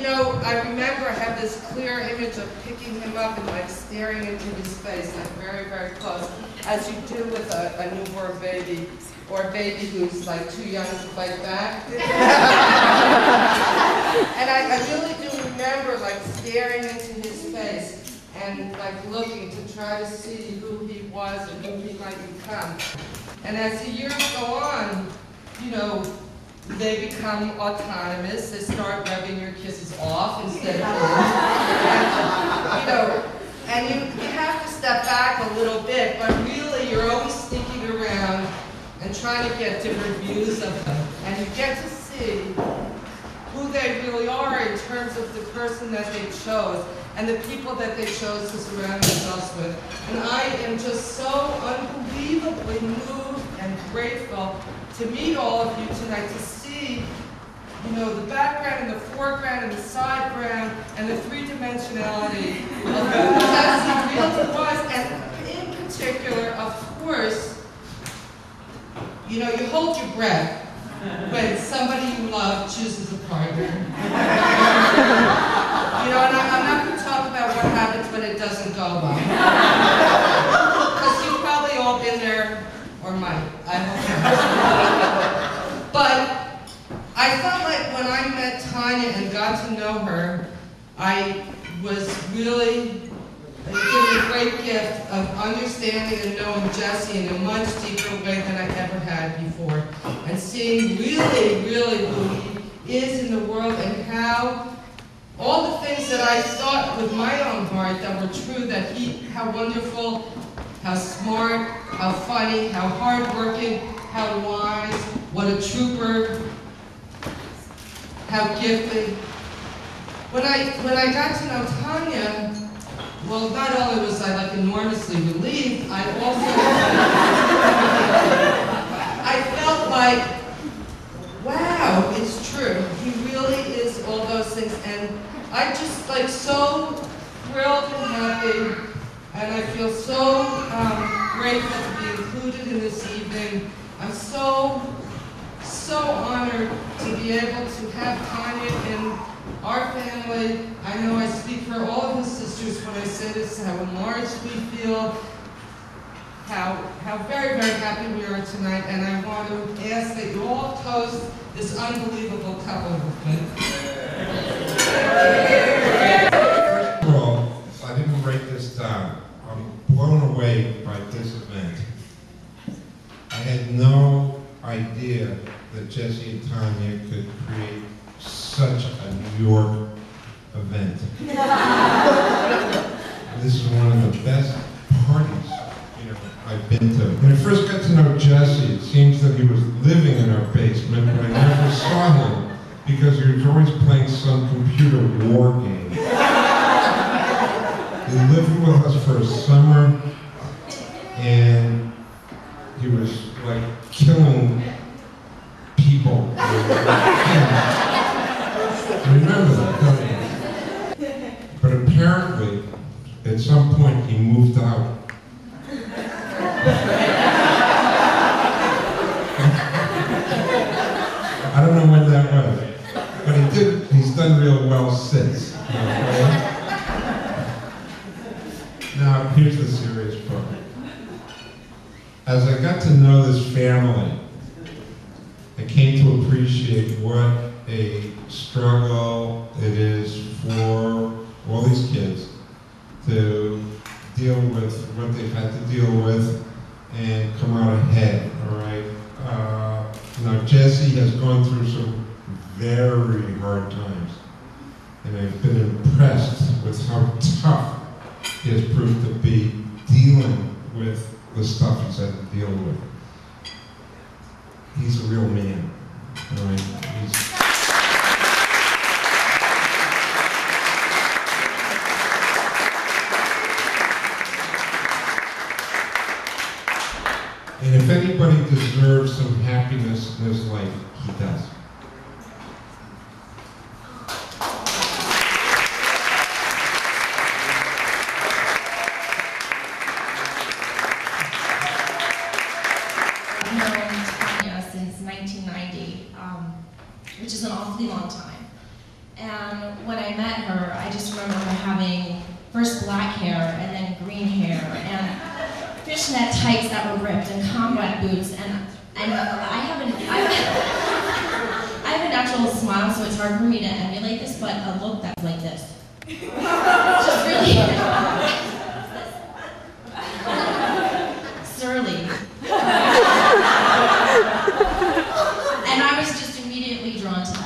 know, I remember I have this clear image of picking him up and like staring into his face, like very, very close, as you do with a newborn baby, or a baby who's like too young to fight back. And I really do remember like staring into his face and like looking to try to see who he was and who he might become. And as the years go on, you know, they become autonomous. They start rubbing your kisses off instead of and, you know, and you have to step back a little bit, but really you're always sneaking around and trying to get different views of them. And you get to see who they really are in terms of the person that they chose and the people that they chose to surround themselves with. And I am just so unbelievably moved and grateful to meet all of you tonight, to see, you know, the background and the foreground and the sideground and the three-dimensionality of who Jesse really was. And in particular, of course, you know, you hold your breath when somebody you love chooses a partner. You know, and I'm not going to talk about what happens when it doesn't go well. Because you've probably all been there, or might. I hope not. But I felt like when I met Tanya and got to know her, I was really given a great gift of understanding and knowing Jesse in a much deeper way than I ever had before. And seeing really, really who he is in the world and how all the things that I thought with my own heart that were true, that how wonderful, how smart, how funny, how hardworking, how wise, what a trooper, how gifted. When I got to know Tanya, well, not only was I like enormously relieved, I felt like, wow, it's true. He really is all those things, and I just like so thrilled and happy, and I feel so grateful to be included in this evening. I'm so honored to be able to have Tanya in our family. I know I speak for all of his sisters when I say this, how enlarged we feel, how very, very happy we are tonight, and I want to ask that you all toast this unbelievable couple with me. First of all, I didn't write this down. I'm blown away by this event. I had no idea that Jesse and Tanya could create such a New York event. This is one of the best parties, you know, I've been to. When I first got to know Jesse, it seems that he was living in our basement, but I never saw him because he was always playing some computer war game. He lived with us for a summer, and he was like killing people. I remember that, don't you? But apparently, at some point, he moved out. I don't know when that was, but he's done real well since. Okay? Now, here's the serious part. As I got to know this family, I came to appreciate what a struggle it is for all these kids to deal with what they've had to deal with and come out ahead, all right? Now, Jesse has gone through some very hard times, and I've been impressed with how tough he has proved to be dealing with the stuff he's had to deal with. He's a real man, all right? And if anybody deserves some happiness in his life, he does. I've known Tanya since 1990, which is an awfully long time. And when I met her, I just remember her having first black hair and then green hair and fishnet tights that were ripped and combat boots. And I have a natural smile, so it's hard for me to emulate this, but a look that's like this. Just really surly. And I was just immediately drawn to that.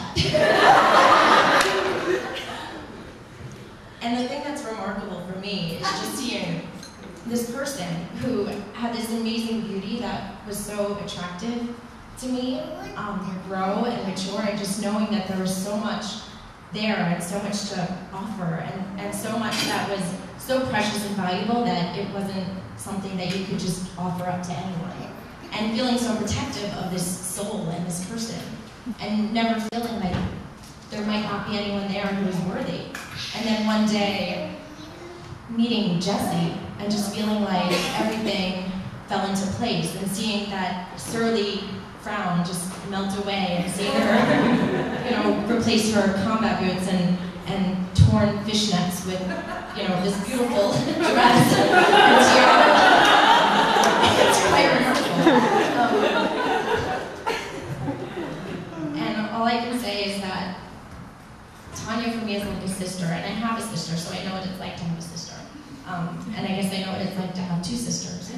And the thing that's remarkable for me is just seeing this person who had this amazing beauty that was so attractive to me grow and mature, and just knowing that there was so much there and so much to offer, and so much that was so precious and valuable that it wasn't something that you could just offer up to anyone. And feeling so protective of this soul and this person, and never feeling like there might not be anyone there who was worthy. And then one day, meeting Jessie, and just feeling like everything fell into place, and seeing that surly frown just melt away, and seeing her, replace her combat boots and torn fishnets with, this beautiful dress and tiara. It's quite remarkable. And all I can say is that Tanya for me is like a sister, and I have a sister, so I know what it's like to have a sister. And I guess I know what it's like to have two sisters.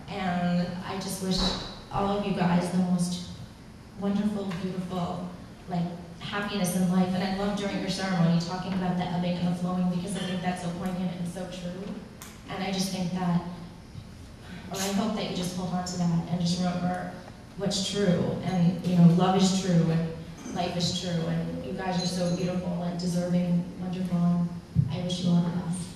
And I just wish all of you guys the most wonderful, beautiful, happiness in life. And I love during your ceremony talking about the ebbing and the flowing, because I think that's so poignant and so true. And I just think that, or I hope that you just hold on to that and just remember what's true. And love is true, and life is true, and you guys are so beautiful and deserving, wonderful, and I wish you all the best.